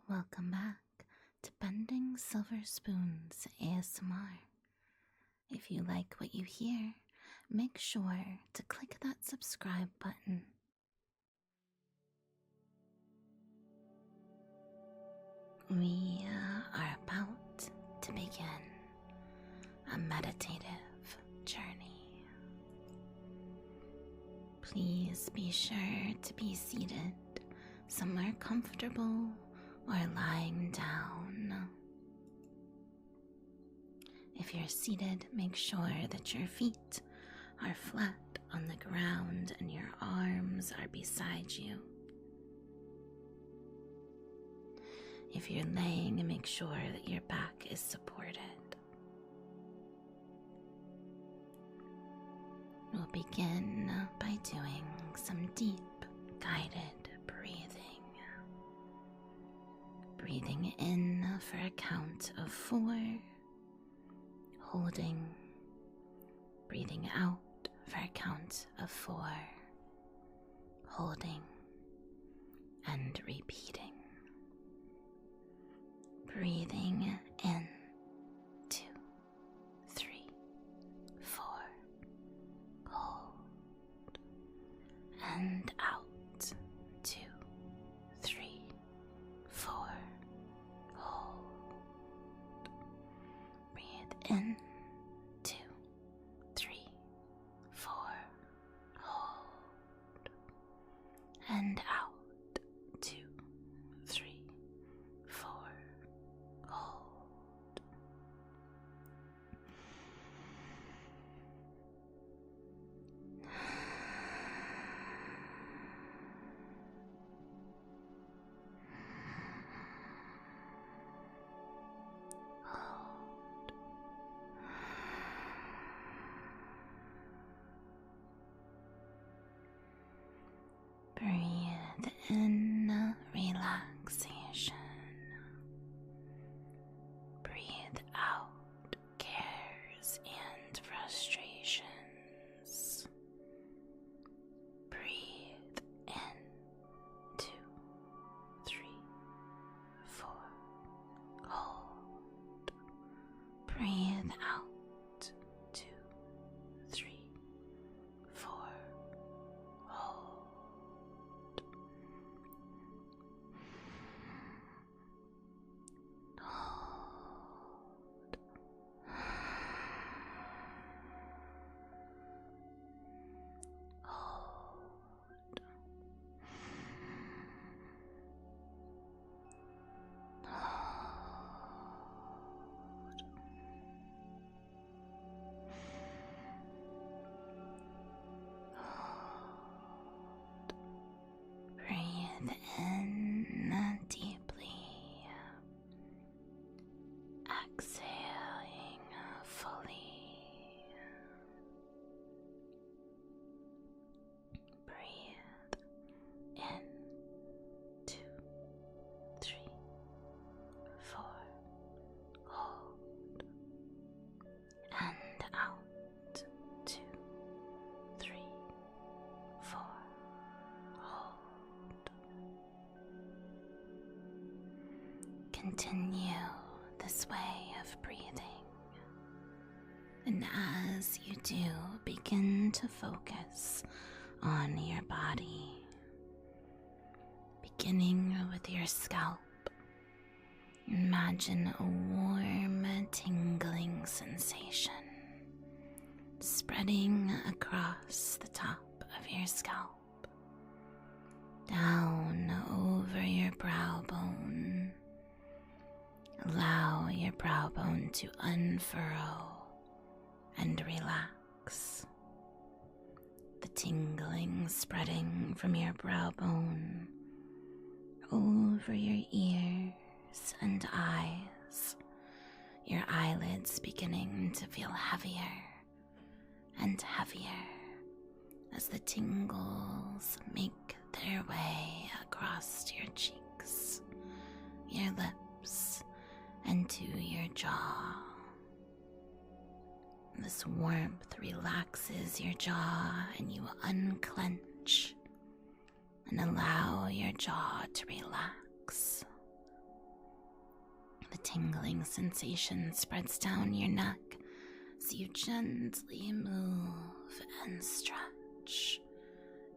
Welcome back to Bending Silver Spoons ASMR. If you like what you hear, make sure to click that subscribe button. We are about to begin a meditative journey. Please be sure to be seated somewhere comfortable or lying down. If you're seated, make sure that your feet are flat on the ground and your arms are beside you. If you're laying, make sure that your back is supported. We'll begin by doing some deep guided breathing. Breathing in for a count of 4, holding, breathing out for a count of 4, holding, and repeating. Breathing in, 2, 3, 4, hold, and out, 2, 3, 4, hold. Breathe in, 2, 3, 4, hold, and out, 2, 3, 4, hold. Breathe in relaxation. Breathe out cares and frustrations. Breathe in, 2, 3, 4, hold. Breathe out, 2, 3, 4, hold. Breathe in deeply, exhaling fully. Breathe in, 2, 3, 4, hold, and out, 2, 3, 4, hold. Continue this way of breathing, and as you do, begin to focus on your body, beginning with your scalp. Imagine a warm, tingling sensation spreading across the top of your scalp, down over your brow bone. Allow your brow bone to unfurrow and relax. The tingling spreading from your brow bone over your ears and eyes, your eyelids beginning to feel heavier and heavier as the tingles make their way across your cheeks, your lips, and to your jaw. This warmth relaxes your jaw and you unclench and allow your jaw to relax. The tingling sensation spreads down your neck as you gently move and stretch,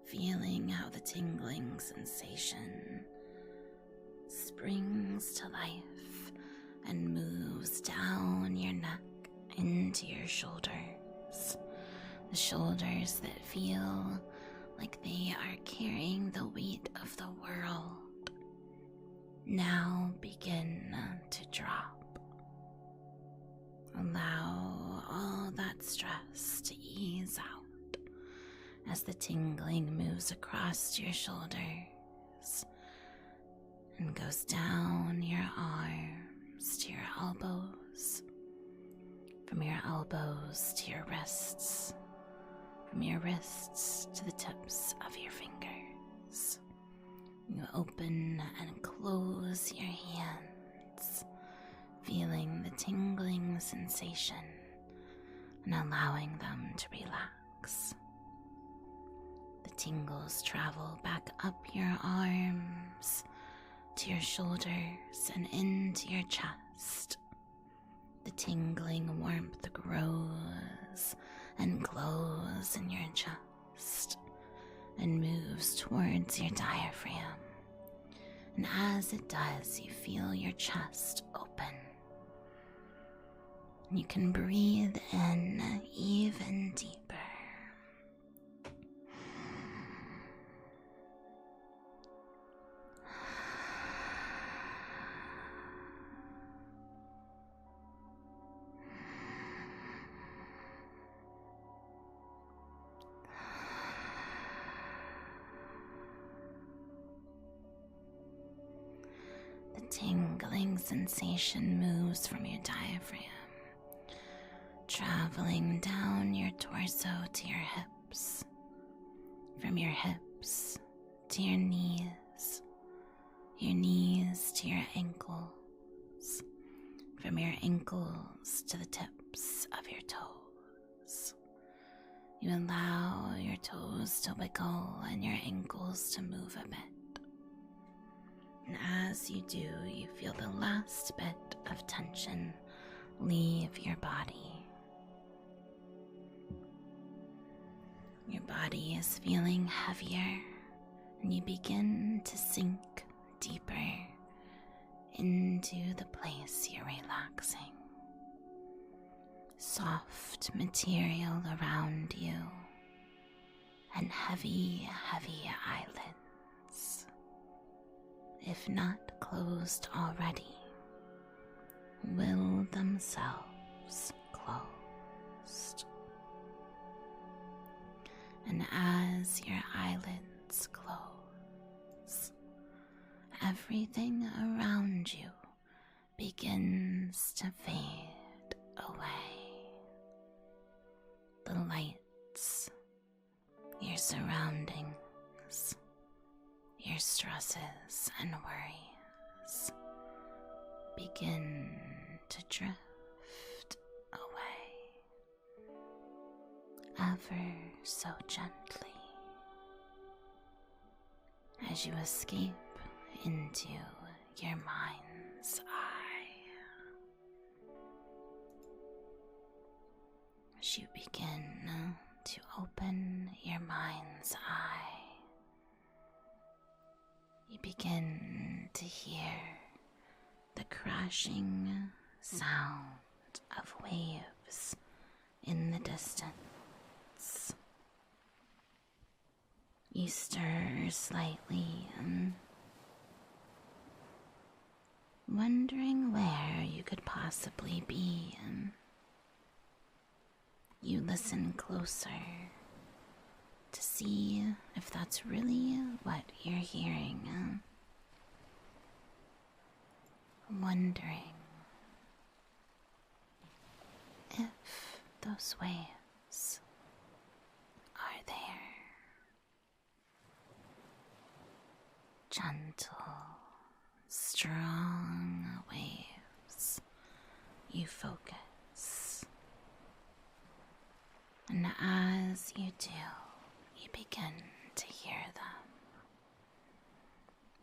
feeling how the tingling sensation springs to life and moves down your neck into your shoulders. The shoulders that feel like they are carrying the weight of the world now begin to drop. Allow all that stress to ease out as the tingling moves across your shoulders and goes down your arms to your elbows, from your elbows to your wrists, from your wrists to the tips of your fingers. You open and close your hands, feeling the tingling sensation and allowing them to relax. The tingles travel back up your arms to your shoulders and into your chest. The tingling warmth grows and glows in your chest and moves towards your diaphragm. And as it does, you feel your chest open. And you can breathe in even deeper. The tingling sensation moves from your diaphragm, traveling down your torso to your hips, from your hips to your knees to your ankles, from your ankles to the tips of your toes. You allow your toes to wiggle and your ankles to move a bit. And as you do, you feel the last bit of tension leave your body. Your body is feeling heavier, and you begin to sink deeper into the place you're relaxing. Soft material around you, and heavy, heavy eyelids. If not closed already, will themselves closed. And as your eyelids close, everything around you begins to fade away. The lights, your surroundings, your stresses and worries begin to drift away, ever so gently, as you escape into your mind's eye. As you begin to open your mind's eye, you begin to hear the crashing sound of waves in the distance. You stir slightly, wondering where you could possibly be. You listen closer to see if that's really what you're hearing. Wondering if those waves are there. Gentle, strong waves. You focus. And as you do, you begin to hear them.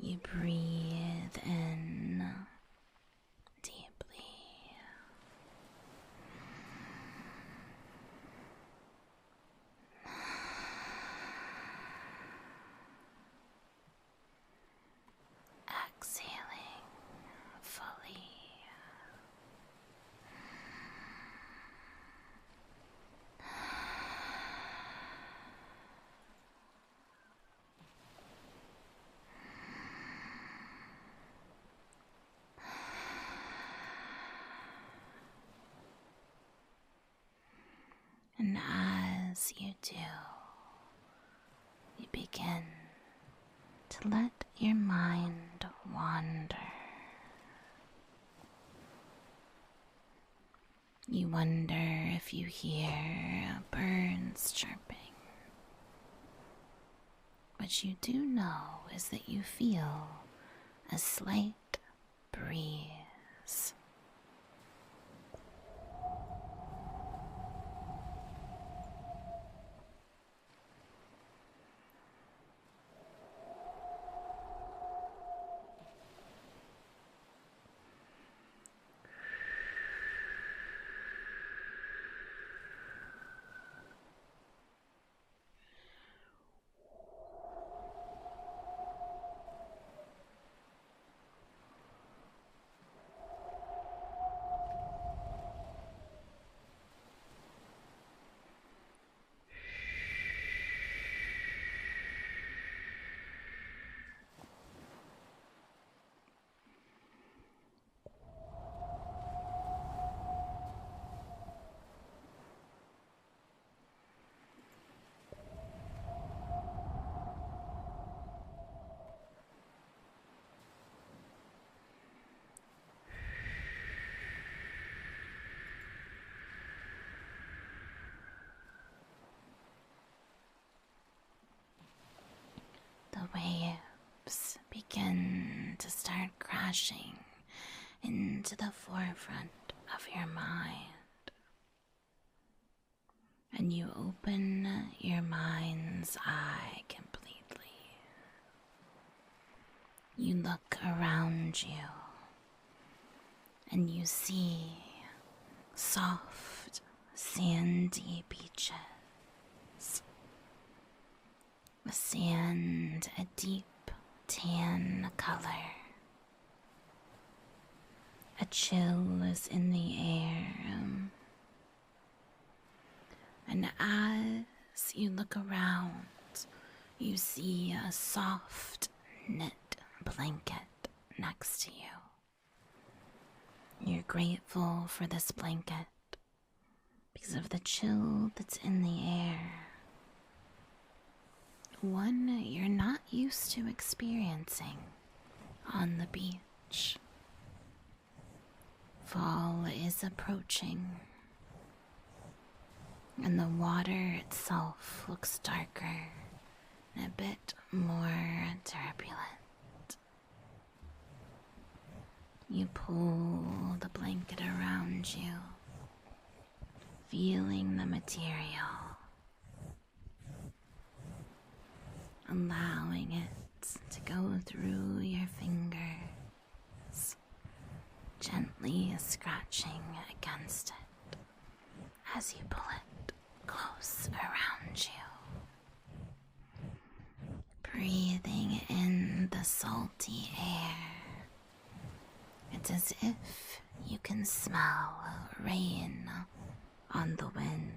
You breathe in deep to let your mind wander. You wonder if you hear birds chirping. What you do know is that you feel a slight breeze. The waves begin to start crashing into the forefront of your mind, and you open your mind's eye completely. You look around you, and you see soft, sandy beaches. The sand a deep tan color. A chill is in the air. And as you look around, you see a soft knit blanket next to you. You're grateful for this blanket because of the chill that's in the air. One you're not used to experiencing on the beach. Fall is approaching, and the water itself looks darker and a bit more turbulent. You pull the blanket around you, feeling the material, allowing it to go through your fingers, gently scratching against it as you pull it close around you. Breathing in the salty air, it's as if you can smell rain on the wind.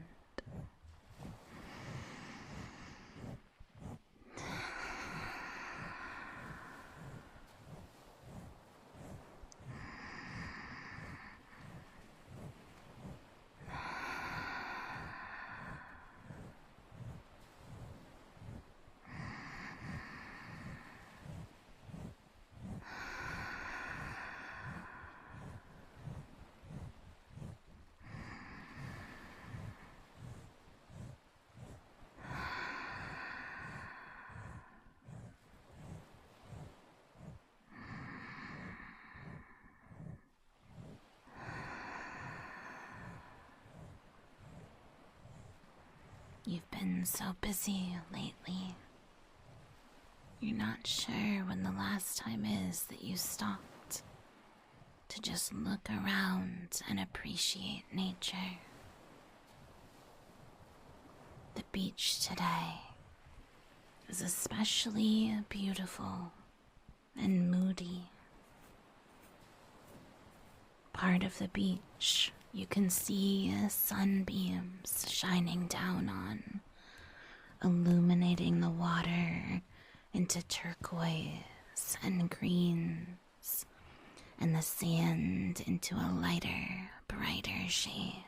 You've been so busy lately. You're not sure when the last time is that you stopped to just look around and appreciate nature. The beach today is especially beautiful and moody. Part of the beach you can see sunbeams shining down on, illuminating the water into turquoise and greens, and the sand into a lighter, brighter shade.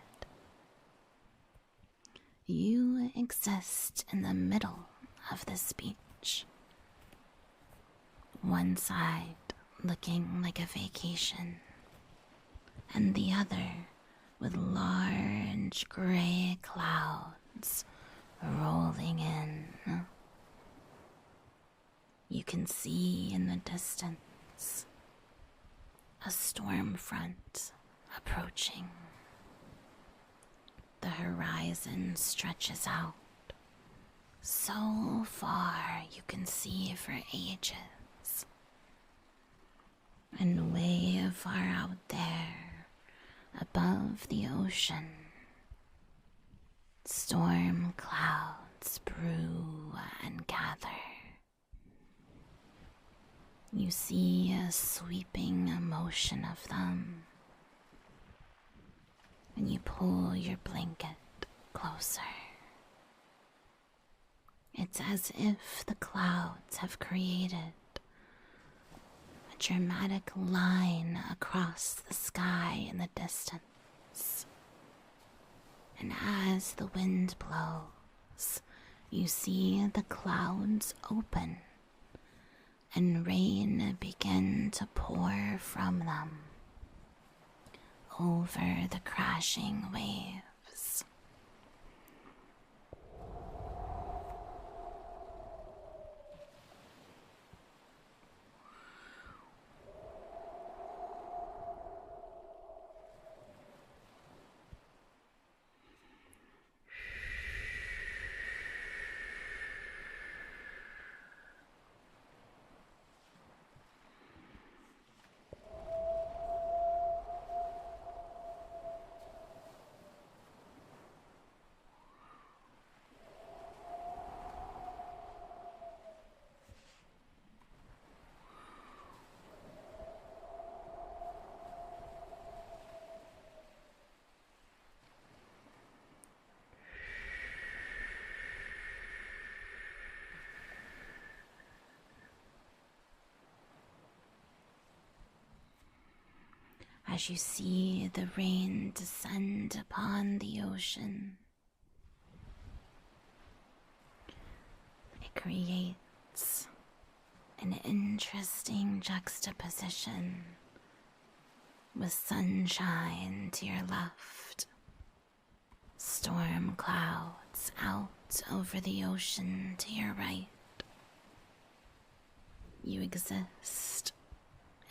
You exist in the middle of this beach, one side looking like a vacation, and the other with large gray clouds rolling in. You can see in the distance a storm front approaching. The horizon stretches out so far you can see for ages. And way far out there, above the ocean, storm clouds brew and gather. You see a sweeping motion of them, and you pull your blanket closer. It's as if the clouds have created a dramatic line across the sky in the distance. And as the wind blows, you see the clouds open and rain begin to pour from them over the crashing waves. As you see the rain descend upon the ocean, it creates an interesting juxtaposition with sunshine to your left, storm clouds out over the ocean to your right. You exist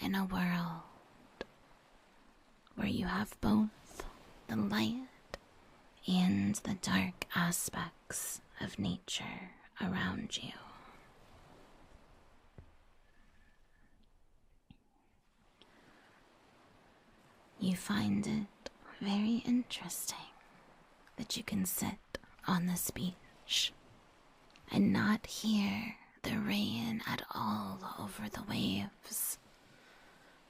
in a world where you have both the light and the dark aspects of nature around you. You find it very interesting that you can sit on this beach and not hear the rain at all over the waves.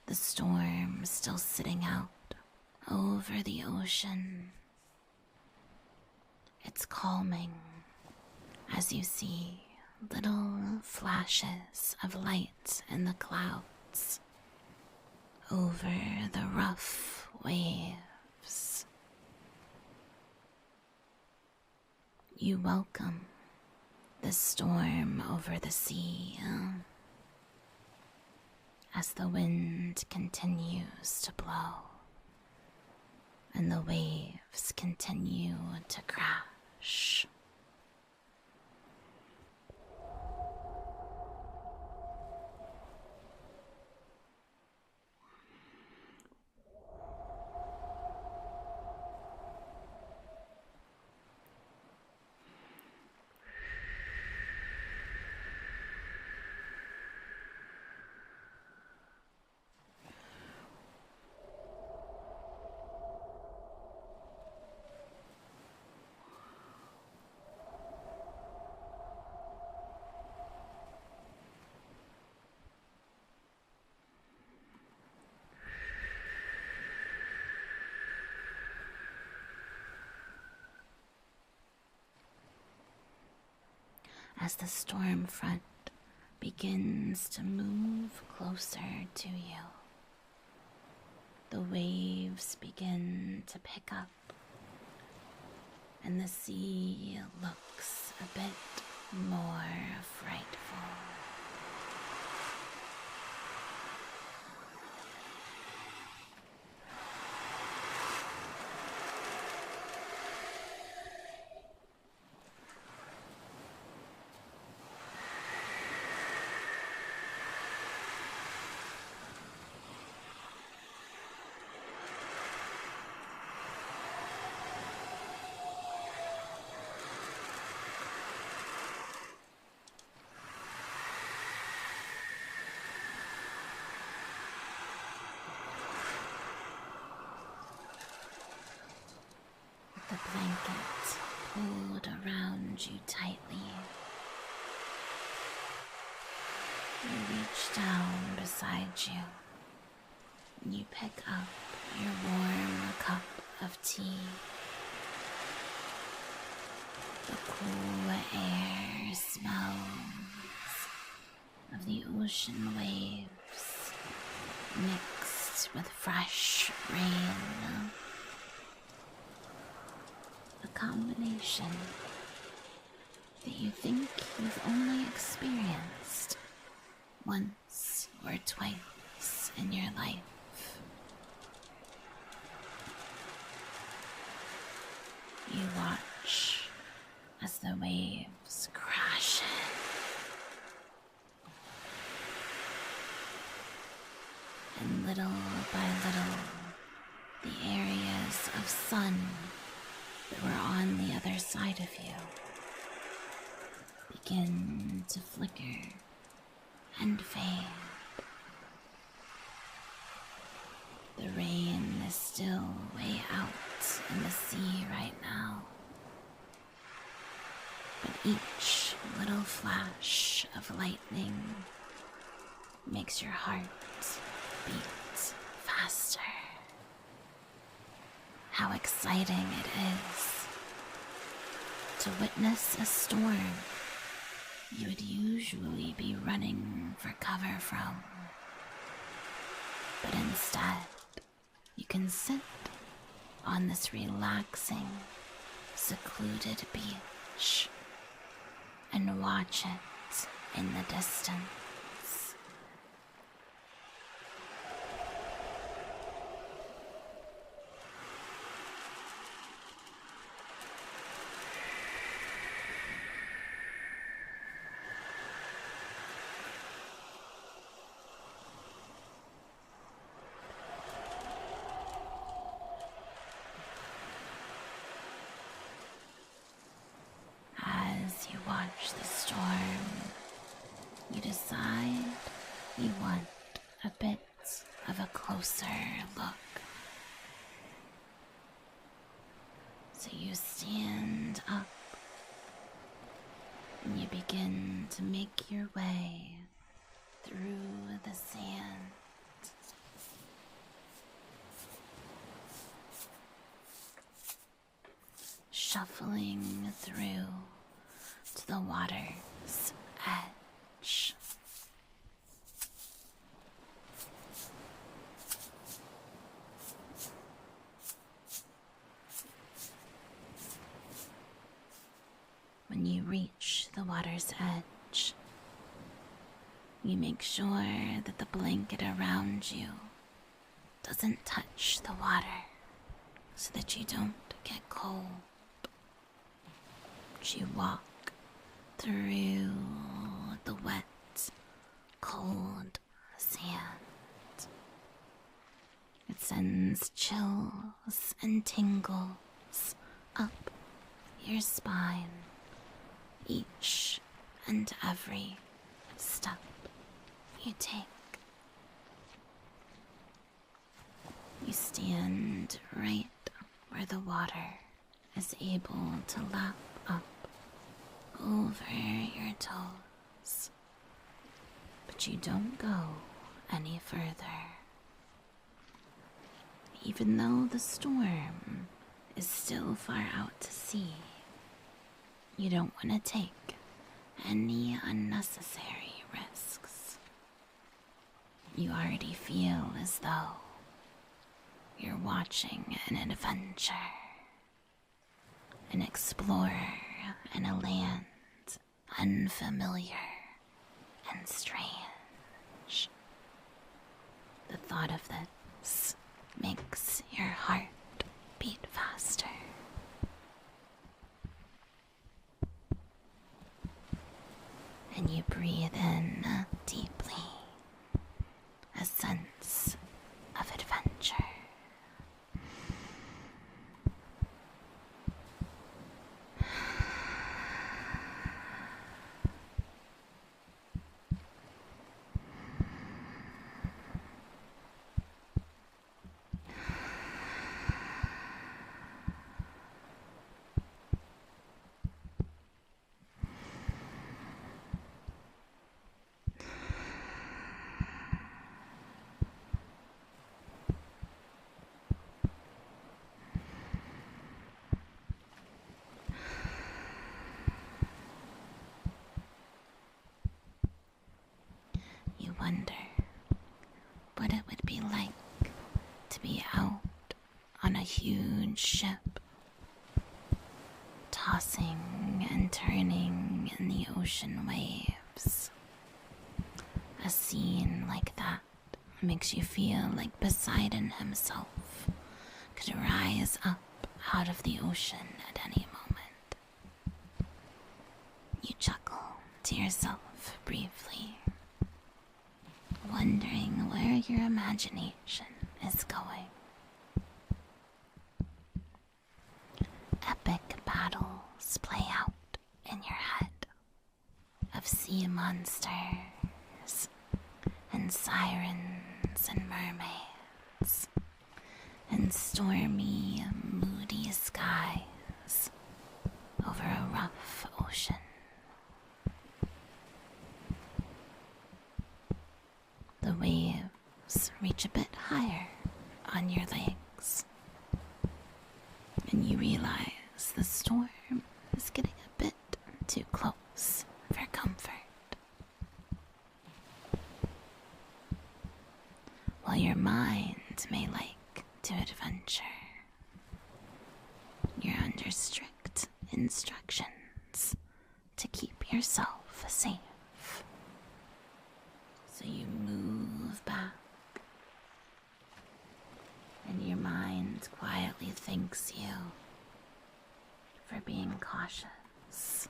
The storm still sitting out over the ocean. It's calming as you see little flashes of light in the clouds over the rough waves. You welcome the storm over the sea as the wind continues to blow and the waves continue to crash. As the storm front begins to move closer to you, the waves begin to pick up, and the sea looks a bit more frightful. pulled around you tightly. You reach down beside you. You pick up your warm cup of tea. The cool air smells of the ocean waves mixed with fresh rain. A combination that you think you've only experienced once or twice in your life. You watch as the waves crash in, and little by little, the areas of sun that were on the other side of you begin to flicker and fade. The rain is still way out in the sea right now, but each little flash of lightning makes your heart beat faster. How exciting it is to witness a storm you would usually be running for cover from. But instead, you can sit on this relaxing, secluded beach and watch it in the distance. As you watch the storm, you decide you want a bit of a closer look. So you stand up and you begin to make your way through the sand. Shuffling through to the water's edge. When you reach the water's edge, you make sure that the blanket around you doesn't touch the water so that you don't get cold. You walk through the wet, cold sand. It sends chills and tingles up your spine, each and every step you take. You stand right where the water is able to lap up over your toes, but you don't go any further. Even though the storm is still far out to sea, you don't want to take any unnecessary risks. You already feel as though you're watching an adventure, an explorer in a land unfamiliar and strange. The thought of this makes your heart beat faster. And you breathe in deeply, a sense of adventure. huge ship, tossing and turning in the ocean waves. A scene like that makes you feel like Poseidon himself could rise up out of the ocean at any moment. You chuckle to yourself briefly, wondering where your imagination is going. Epic battles play out in your head of sea monsters and sirens and mermaids and stormy, moody skies over a rough ocean. The waves reach a bit higher on your legs, and you realize the storm is getting a bit too close for comfort. While your mind may like to adventure, you're under strict instructions to keep yourself safe. So you move back, and your mind quietly thanks you for being cautious.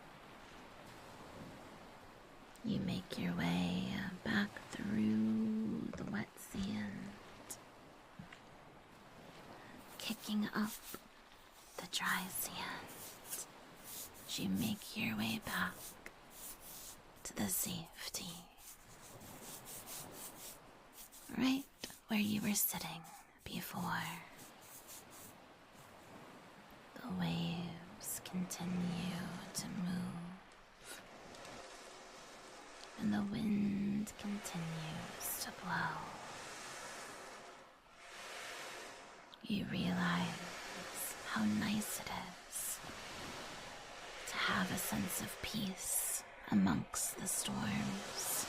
You make your way back through the wet sand, kicking up the dry sand. You make your way back to the safety, right where you were sitting before. The waves continue to move, and the wind continues to blow. You realize how nice it is to have a sense of peace amongst the storms.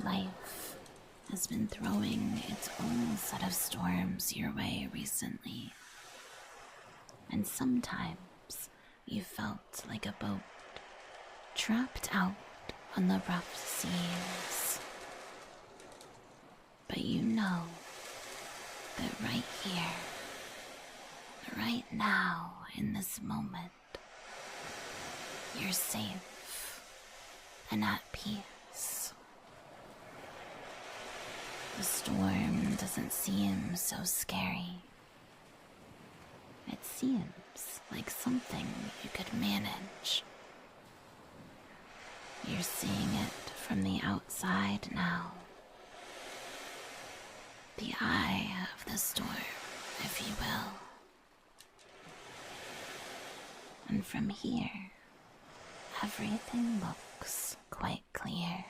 Life has been throwing its own set of storms your way recently, and sometimes you felt like a boat trapped out on the rough seas. But you know that right here, right now, in this moment, you're safe and at peace. The storm doesn't seem so scary. It seems like something you could manage. You're seeing it from the outside now. The eye of the storm, if you will. And from here, everything looks quite clear.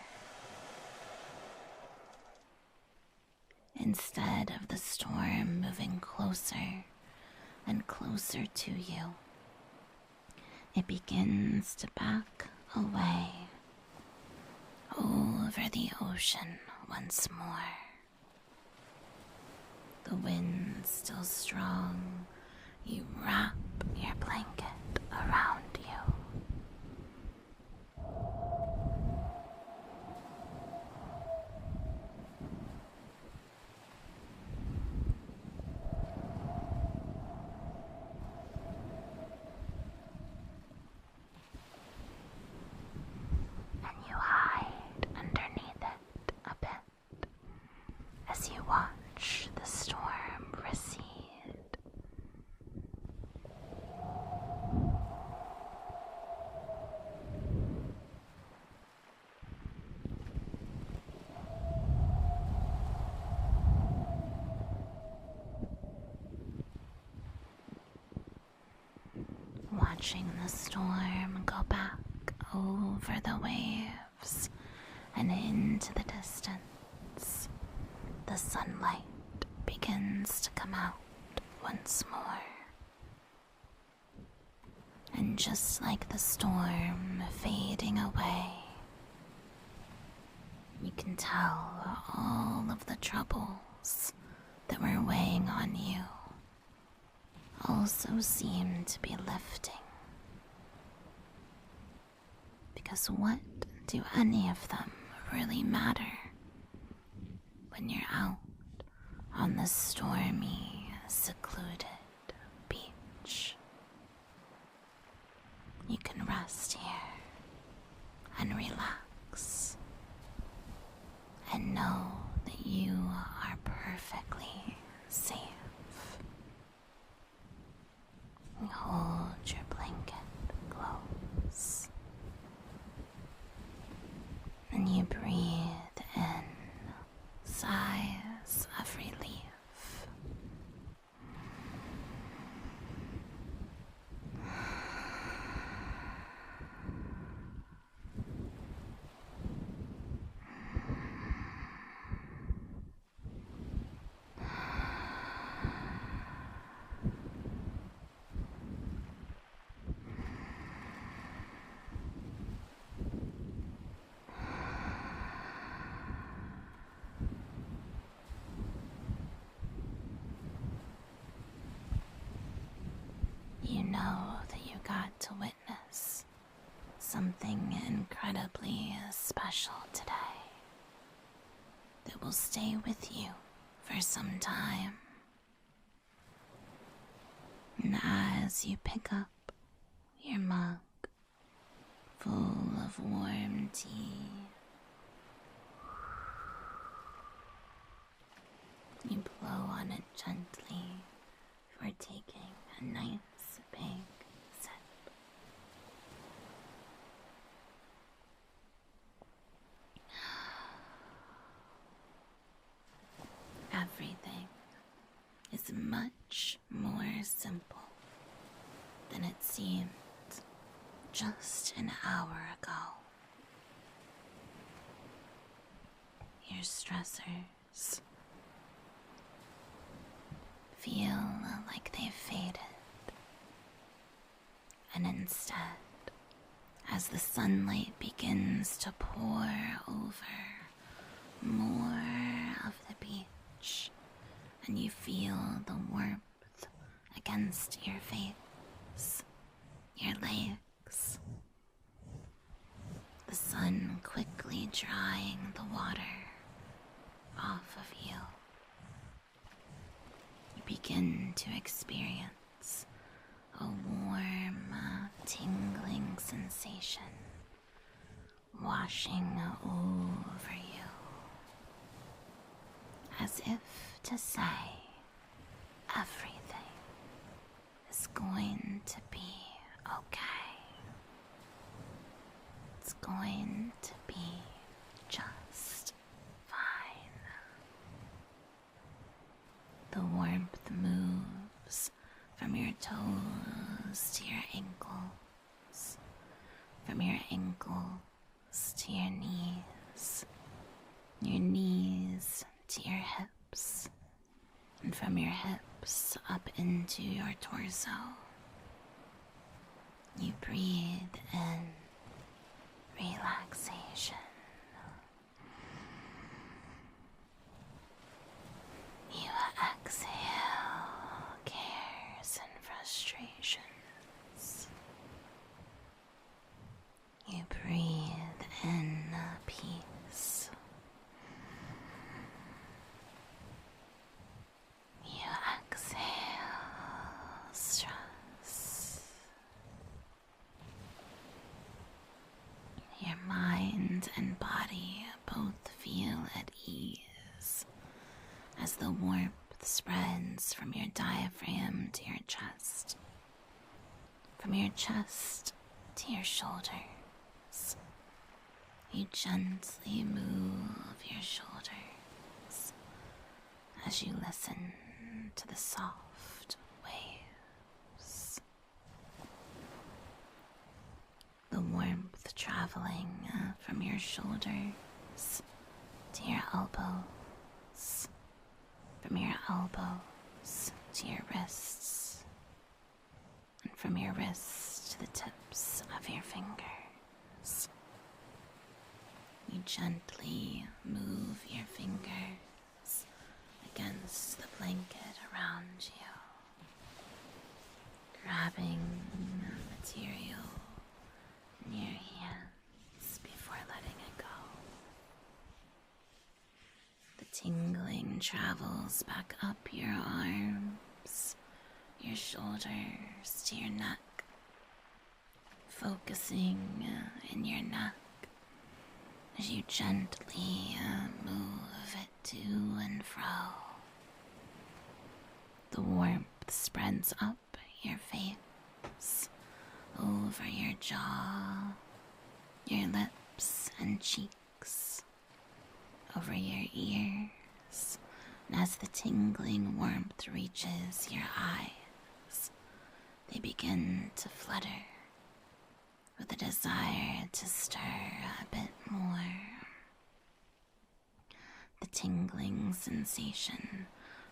Instead of the storm moving closer and closer to you, it begins to back away over the ocean once more. The wind's still strong. You wrap your blanket around you. As you watch the storm recede. Watching the storm go back over the waves and into the distance, the sunlight begins to come out once more. And just like the storm fading away, you can tell all of the troubles that were weighing on you also seem to be lifting. Because what do any of them really matter when you're out on the stormy, secluded beach? You can rest here and relax and know that you are perfectly safe. You hold your blanket close and you breathe in sighs of relief. You know that you got to witness something incredibly special today that will stay with you for some time. And as you pick up your mug full of warm tea, you blow on it gently before taking a nice big sip. Everything is much more simple than it seemed just an hour ago. Your stressors feel like they've faded. And instead, as the sunlight begins to pour over more of the beach, and you feel the warmth against your face, your legs, the sun quickly drying the water off of you, you begin to experience a warm, tingling sensation washing over you, as if to say everything is going to be okay. It's going to be just fine. The warmth moves from your toes to your ankles, from your ankles to your knees to your hips, and from your hips up into your torso. You breathe in relaxation. You exhale cares and frustrations. You breathe in peace. You exhale stress. Your mind and body both feel at ease as the warmth spreads from your diaphragm to your chest, from your chest to your shoulders. You gently move your shoulders as you listen to the soft waves. The warmth traveling from your shoulder to your elbows, from your elbows to your wrists, and from your wrists to the tips of your fingers. You gently move your fingers against the blanket around you, grabbing material in your hands before letting it go. The tingling travels back up your arms, your shoulders to your neck, focusing in your neck as you gently move it to and fro. The warmth spreads up your face, over your jaw, your lips and cheeks, over your ears, and as the tingling warmth reaches your eyes, they begin to flutter with a desire to stir a bit more. The tingling sensation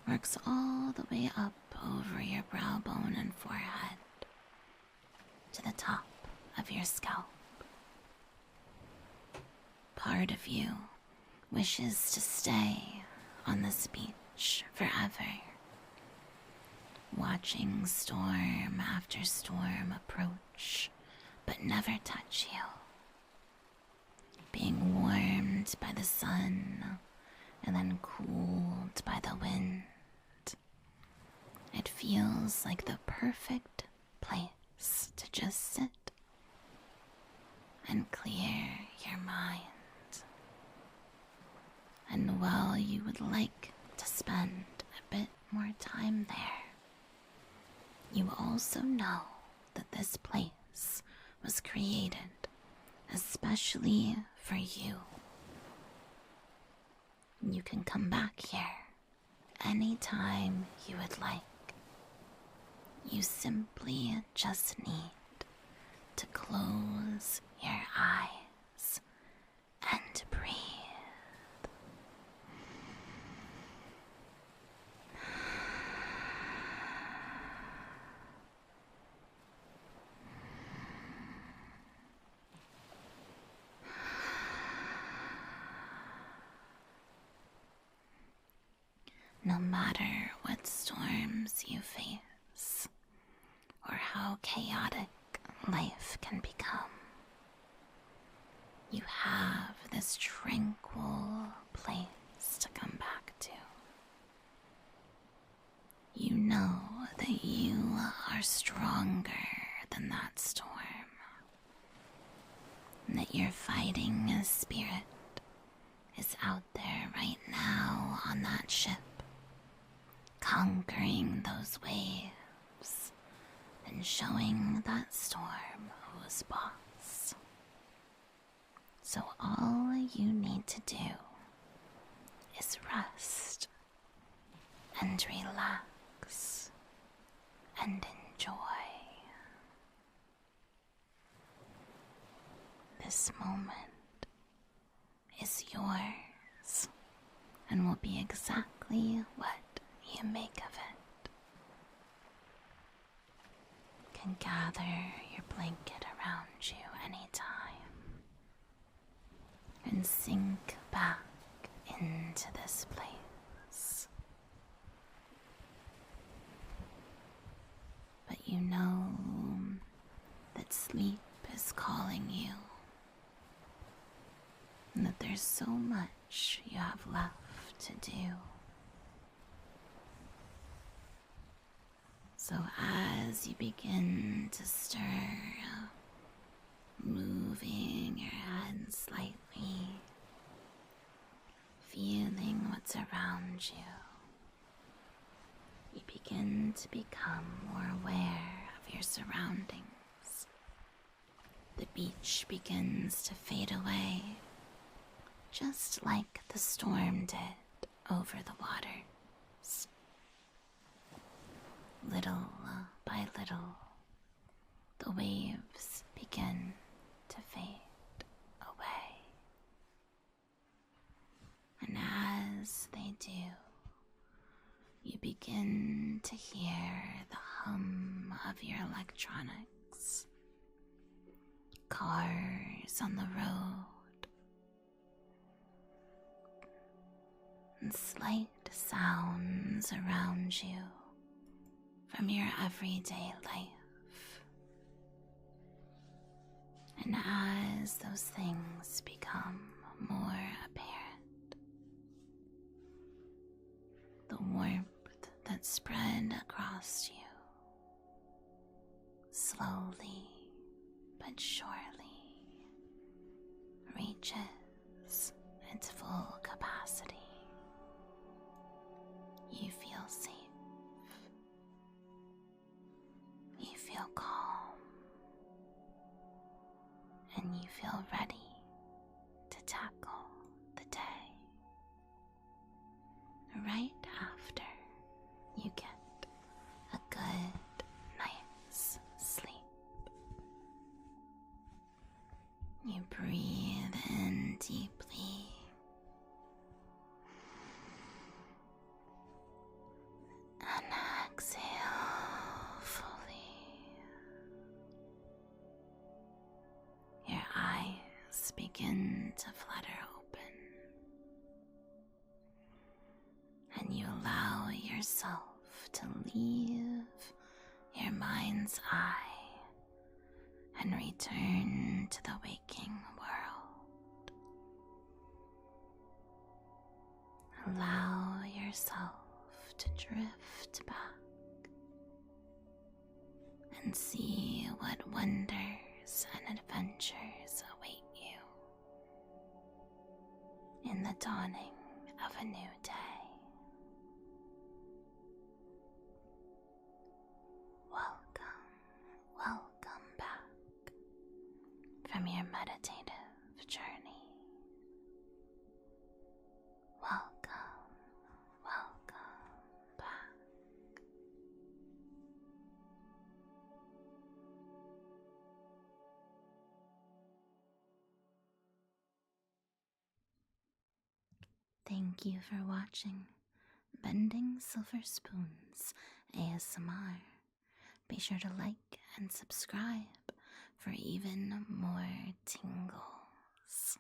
works all the way up over your brow bone and forehead to the top of your scalp. Part of you wishes to stay on this beach forever, watching storm after storm approach but never touch you, being warmed by the sun and then cooled by the wind. It feels like the perfect place to just sit and clear your mind. And while you would like to spend a bit more time there, you also know that this place was created especially for you. You can come back here anytime you would like. You simply just need to close your eyes and breathe. No matter what storms you face, or how chaotic life can become, you have this tranquil place to come back to. You know that you are stronger than that storm, and that your fighting spirit is out there right now on that ship, conquering those waves and showing that storm who's boss. So all you need to do is rest and relax and enjoy. This moment is yours and will be exactly what you make of it. You can gather your blanket around you anytime and sink back into this place. But you know that sleep is calling you, and that there's so much you have left to do. So as you begin to stir, moving your head slightly, feeling what's around you, you begin to become more aware of your surroundings. The beach begins to fade away, just like the storm did over the waters. Little by little, the waves begin to fade away. You begin to hear the hum of your electronics, cars on the road, and slight sounds around you from your everyday life. And as those things become more apparent, the warmth that spread across you slowly but surely reaches its full capacity. You feel safe. You feel calm. And you feel ready to tackle the day. Right after you get a good night's sleep. You breathe in deeply and exhale fully. Your eyes begin to flutter open, and you allow yourself to leave your mind's eye and return to the waking world. Allow yourself to drift back and see what wonders and adventures await you in the dawning of a new day. Welcome back from your meditative journey. Welcome back. Thank you for watching Bending Silver Spoons ASMR. Be sure to like and subscribe for even more tingles.